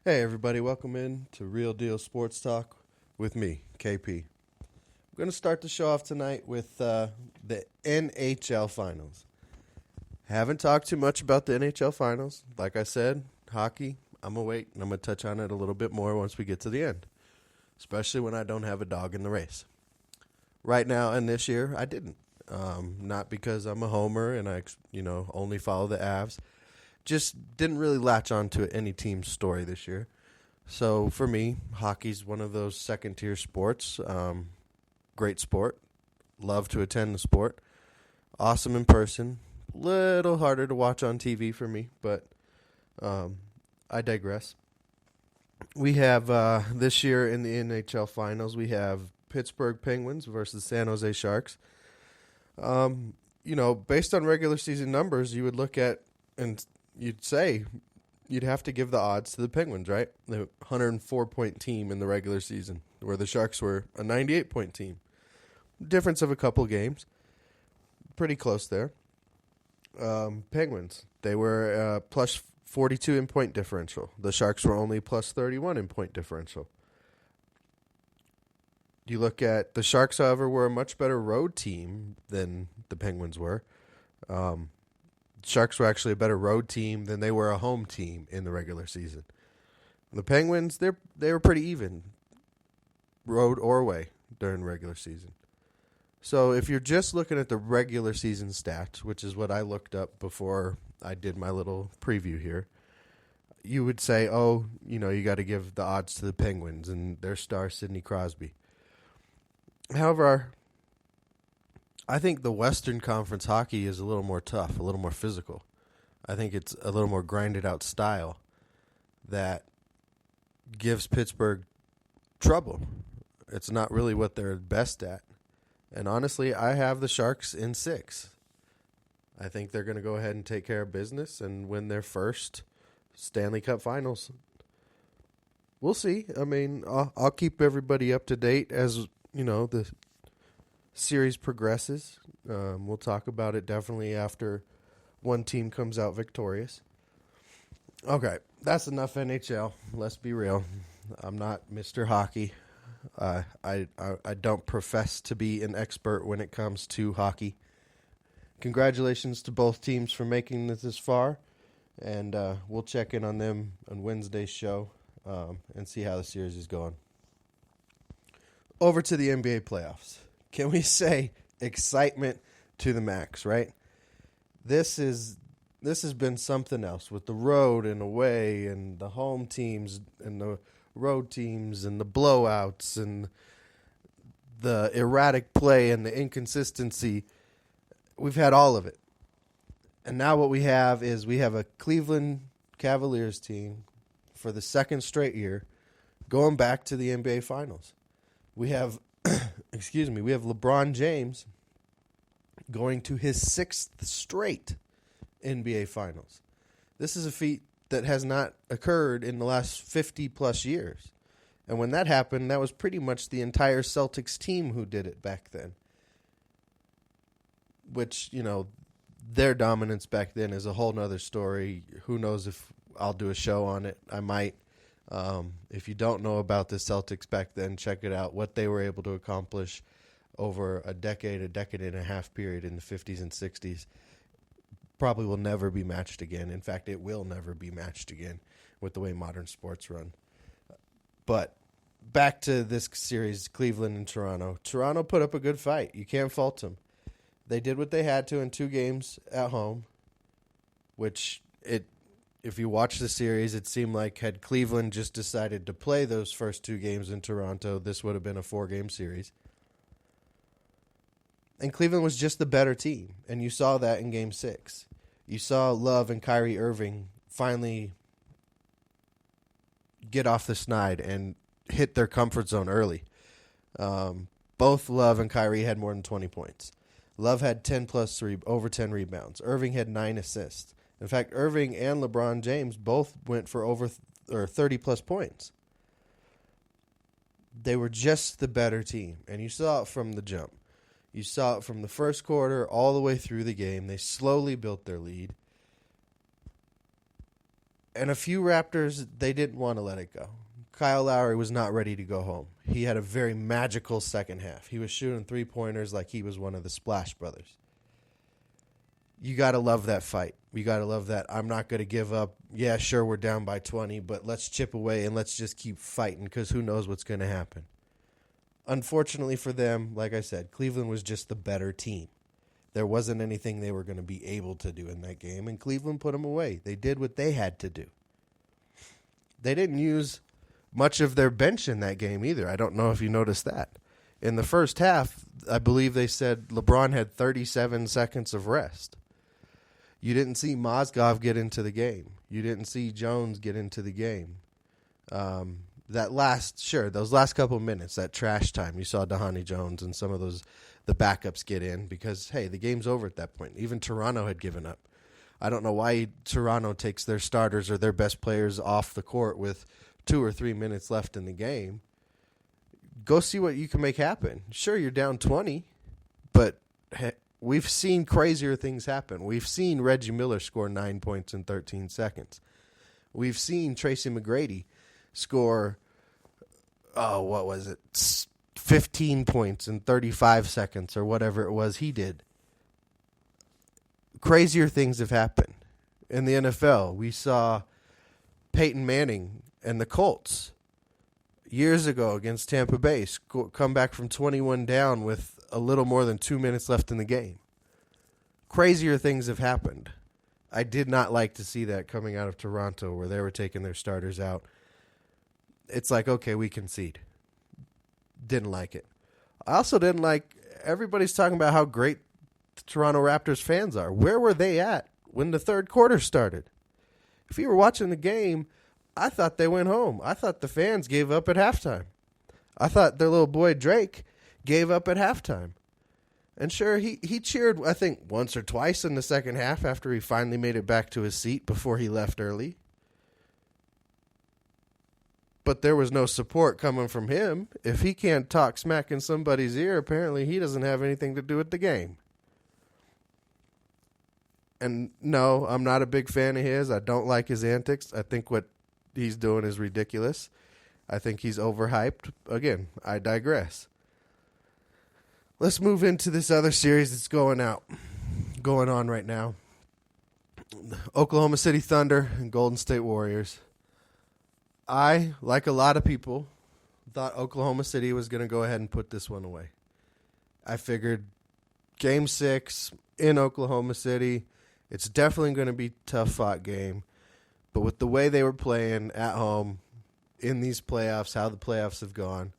Hey everybody, welcome in to Real Deal Sports Talk with me, KP. I'm going to start the show off tonight with the NHL Finals. Haven't talked too much about the NHL Finals. Like I said, hockey, I'm going to wait and I'm going to touch on it a little bit more once we get to the end, especially when I don't have a dog in the race. Right now and this year, I didn't. Not because I'm a homer and I only follow the Avs. Just didn't really latch on to any team's story this year. So for me, hockey's one of those second tier sports. Great sport. Love to attend the sport. Awesome in person. Little harder to watch on TV for me, but I digress. We have this year in the NHL Finals, we have Pittsburgh Penguins versus San Jose Sharks. Based on regular season numbers, you would look at and you'd say you'd have to give the odds to the Penguins, right? The 104-point team in the regular season, where the Sharks were a 98-point team. Difference of a couple games. Pretty close there. Penguins, they were plus 42 in point differential. The Sharks were only plus 31 in point differential. You look at the Sharks, however, were a much better road team than the Penguins were. Sharks were actually a better road team than they were a home team in the regular season. The Penguins, they were pretty even, road or away, during regular season. So if you're just looking at the regular season stats, which is what I looked up before I did my little preview here, you would say, you got to give the odds to the Penguins and their star Sidney Crosby. However, I think the Western Conference hockey is a little more tough, a little more physical. I think it's a little more grinded out style that gives Pittsburgh trouble. It's not really what they're best at. And honestly, I have the Sharks in 6. I think they're going to go ahead and take care of business and win their first Stanley Cup Finals. We'll see. I mean, I'll keep everybody up to date as, the series progresses. We'll talk about it definitely after one team comes out victorious. Okay, that's enough NHL. Let's be real. I'm not Mr. Hockey. I don't profess to be an expert when it comes to hockey. Congratulations to both teams for making it this far, and we'll check in on them on Wednesday's show and see how the series is going. Over to the NBA playoffs. Can we say excitement to the max, right? This has been something else with the road and away and the home teams and the road teams and the blowouts and the erratic play and the inconsistency. We've had all of it. And now what we have is we have a Cleveland Cavaliers team for the second straight year going back to the NBA Finals. We have we have LeBron James going to his 6th straight NBA Finals. This is a feat that has not occurred in the last 50-plus years. And when that happened, that was pretty much the entire Celtics team who did it back then. Which, their dominance back then is a whole nother story. Who knows if I'll do a show on it. I might. If you don't know about the Celtics back then, check it out. What they were able to accomplish over a decade and a half period in the 50s and 60s probably will never be matched again. In fact, it will never be matched again with the way modern sports run. But back to this series, Cleveland and Toronto. Toronto put up a good fight. You can't fault them. They did what they had to in 2 games at home, which if you watch the series, it seemed like had Cleveland just decided to play those first 2 games in Toronto, this would have been a 4-game series. And Cleveland was just the better team, and you saw that in Game 6. You saw Love and Kyrie Irving finally get off the snide and hit their comfort zone early. Both Love and Kyrie had more than 20 points. Love had 10 plus 3, over 10 rebounds. Irving had 9 assists. In fact, Irving and LeBron James both went for over 30-plus points. They were just the better team, and you saw it from the jump. You saw it from the first quarter all the way through the game. They slowly built their lead. And a few Raptors, they didn't want to let it go. Kyle Lowry was not ready to go home. He had a very magical second half. He was shooting three-pointers like he was one of the Splash Brothers. You got to love that fight. You got to love that. I'm not going to give up. Yeah, sure, we're down by 20, but let's chip away and let's just keep fighting because who knows what's going to happen. Unfortunately for them, like I said, Cleveland was just the better team. There wasn't anything they were going to be able to do in that game, and Cleveland put them away. They did what they had to do. They didn't use much of their bench in that game either. I don't know if you noticed that. In the first half, I believe they said LeBron had 37 seconds of rest. You didn't see Mozgov get into the game. You didn't see Jones get into the game. Those last couple of minutes, that trash time, you saw Dhani Jones and some of the backups get in because, hey, the game's over at that point. Even Toronto had given up. I don't know why Toronto takes their starters or their best players off the court with 2 or 3 minutes left in the game. Go see what you can make happen. Sure, you're down 20, but we've seen crazier things happen. We've seen Reggie Miller score 9 points in 13 seconds. We've seen Tracy McGrady score, 15 points in 35 seconds or whatever it was he did. Crazier things have happened. In the NFL, we saw Peyton Manning and the Colts years ago against Tampa Bay come back from 21 down with a little more than 2 minutes left in the game. Crazier things have happened. I did not like to see that coming out of Toronto where they were taking their starters out. It's like, okay, we concede. Didn't like it. I also didn't like everybody's talking about how great the Toronto Raptors fans are. Where were they at when the third quarter started? If you were watching the game, I thought they went home. I thought the fans gave up at halftime. I thought their little boy Drake gave up at halftime. And sure, he cheered, I think, once or twice in the second half after he finally made it back to his seat before he left early. But there was no support coming from him. If he can't talk smack in somebody's ear, apparently he doesn't have anything to do with the game. And no, I'm not a big fan of his. I don't like his antics. I think what he's doing is ridiculous. I think he's overhyped. Again, I digress. Let's move into this other series that's going on right now. Oklahoma City Thunder and Golden State Warriors. I, like a lot of people, thought Oklahoma City was going to go ahead and put this one away. I figured Game 6 in Oklahoma City, it's definitely going to be a tough-fought game. But with the way they were playing at home in these playoffs, how the playoffs have gone,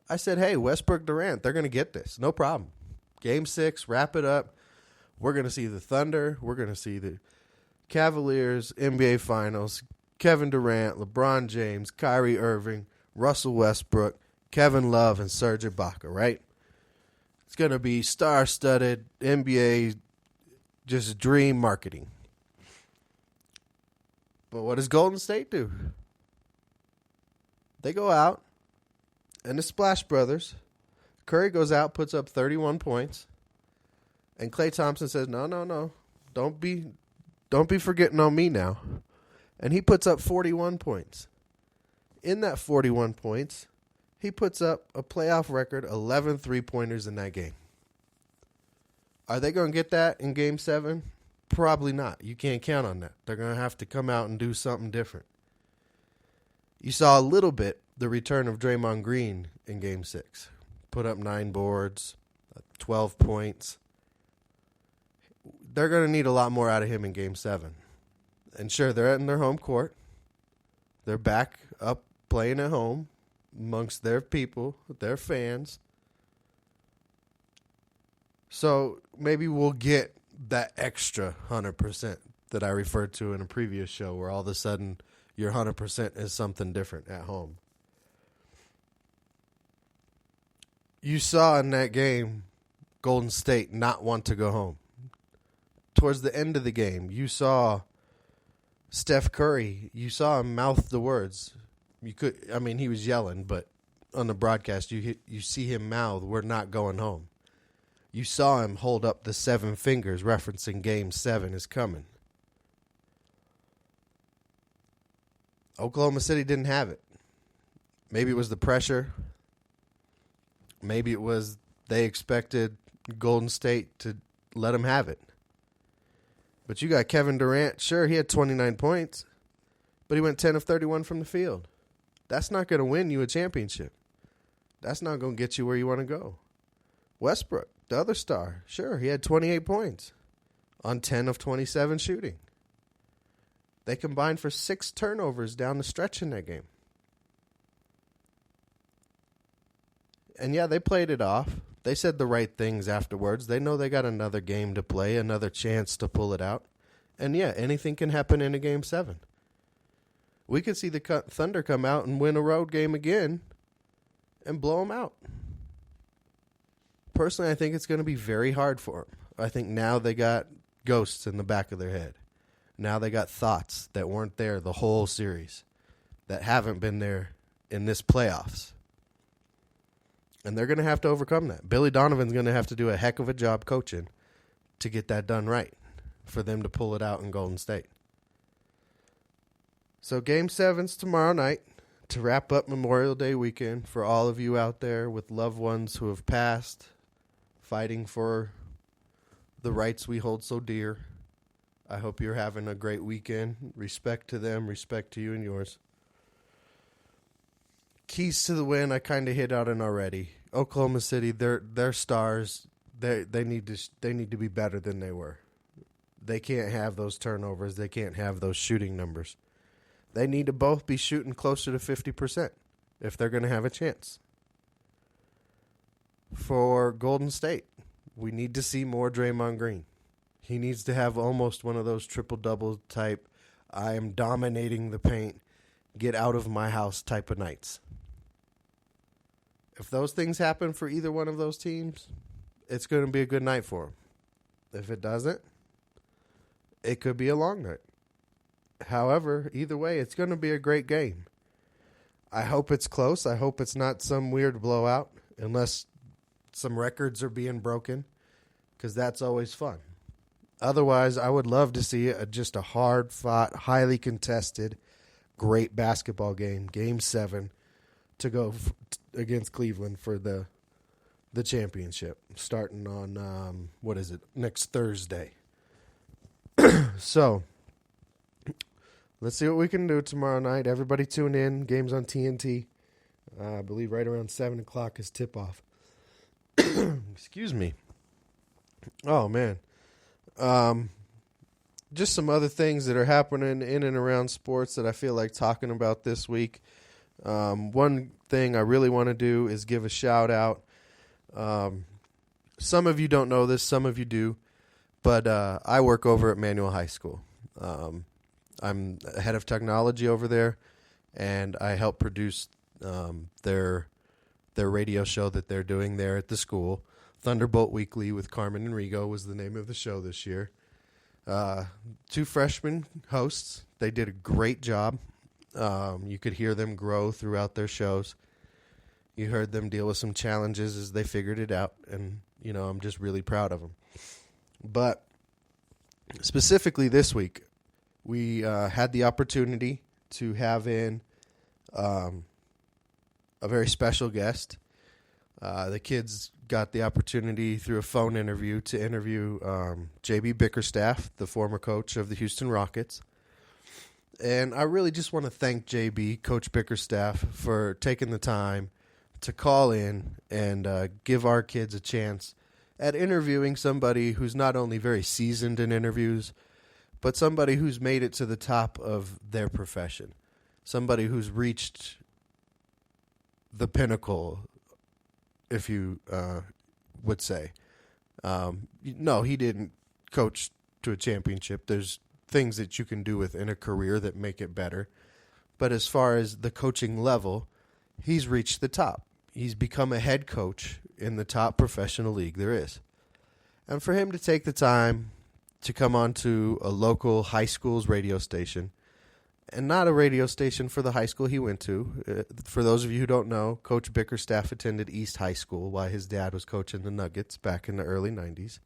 I said, hey, Westbrook Durant, they're going to get this. No problem. Game 6, wrap it up. We're going to see the Thunder. We're going to see the Cavaliers, NBA Finals, Kevin Durant, LeBron James, Kyrie Irving, Russell Westbrook, Kevin Love, and Serge Ibaka, right? It's going to be star-studded NBA, just dream marketing. But what does Golden State do? They go out, and the Splash Brothers, Curry goes out, puts up 31 points, and Klay Thompson says, no, don't be forgetting on me now. And he puts up 41 points. In that 41 points, he puts up a playoff record, 11 three-pointers in that game. Are they going to get that in Game 7? Probably not. You can't count on that. They're going to have to come out and do something different. You saw a little bit the return of Draymond Green in Game 6. Put up 9 boards, 12 points. They're going to need a lot more out of him in Game 7. And sure, they're in their home court. They're back up playing at home amongst their people, their fans. So maybe we'll get that extra 100% that I referred to in a previous show where all of a sudden your 100% is something different at home. You saw in that game Golden State not want to go home. Towards the end of the game, you saw Steph Curry, you saw him mouth the words. He was yelling, but on the broadcast, you see him mouth, "We're not going home." You saw him hold up the 7 fingers, referencing Game 7 is coming. Oklahoma City didn't have it. Maybe it was the pressure. Maybe it was they expected Golden State to let them have it. But you got Kevin Durant. Sure, he had 29 points, but he went 10 of 31 from the field. That's not going to win you a championship. That's not going to get you where you want to go. Westbrook, the other star, sure, he had 28 points on 10 of 27 shooting. They combined for 6 turnovers down the stretch in that game. And yeah, they played it off. They said the right things afterwards. They know they got another game to play, another chance to pull it out. And yeah, anything can happen in a Game 7. We could see the Thunder come out and win a road game again and blow them out. Personally, I think it's going to be very hard for them. I think now they got ghosts in the back of their head. Now they got thoughts that weren't there the whole series, that haven't been there in this playoffs. And they're going to have to overcome that. Billy Donovan's going to have to do a heck of a job coaching to get that done right for them to pull it out in Golden State. So Game 7's tomorrow night to wrap up Memorial Day weekend for all of you out there with loved ones who have passed, fighting for the rights we hold so dear. I hope you're having a great weekend. Respect to them, respect to you and yours. Keys to the win, I kind of hit on already. Oklahoma City, they're stars. They need to be better than they were. They can't have those turnovers. They can't have those shooting numbers. They need to both be shooting closer to 50% if they're going to have a chance. For Golden State, we need to see more Draymond Green. He needs to have almost one of those triple-double type, I am dominating the paint, get out of my house type of nights. If those things happen for either one of those teams, it's going to be a good night for them. If it doesn't, it could be a long night. However, either way, it's going to be a great game. I hope it's close. I hope it's not some weird blowout, unless some records are being broken, because that's always fun. Otherwise, I would love to see just a hard-fought, highly contested, great basketball game, Game 7, to go against Cleveland for the championship, starting on, next Thursday. So, let's see what we can do tomorrow night. Everybody tune in. Game's on TNT. I believe right around 7 o'clock is tip-off. Excuse me. Oh, man. Just some other things that are happening in and around sports that I feel like talking about this week. One thing I really want to do is give a shout-out. Some of you don't know this, some of you do, but I work over at Manual High School. I'm head of technology over there, and I help produce their radio show that they're doing there at the school. Thunderbolt Weekly with Carmen and Rigo was the name of the show this year. 2 freshman hosts. They did a great job. You could hear them grow throughout their shows. You heard them deal with some challenges as they figured it out, and, I'm just really proud of them. But specifically this week, we had the opportunity to have in a very special guest. The kids got the opportunity through a phone interview to interview JB Bickerstaff, the former coach of the Houston Rockets. And I really just want to thank JB, Coach Bickerstaff, for taking the time to call in and give our kids a chance at interviewing somebody who's not only very seasoned in interviews, but somebody who's made it to the top of their profession, somebody who's reached the pinnacle, if you would say. No, he didn't coach to a championship. There's things that you can do within a career that make it better. But as far as the coaching level, he's reached the top. He's become a head coach in the top professional league there is. And for him to take the time to come onto a local high school's radio station, and not a radio station for the high school he went to. For those of you who don't know, Coach Bickerstaff attended East High School while his dad was coaching the Nuggets back in the early 90s.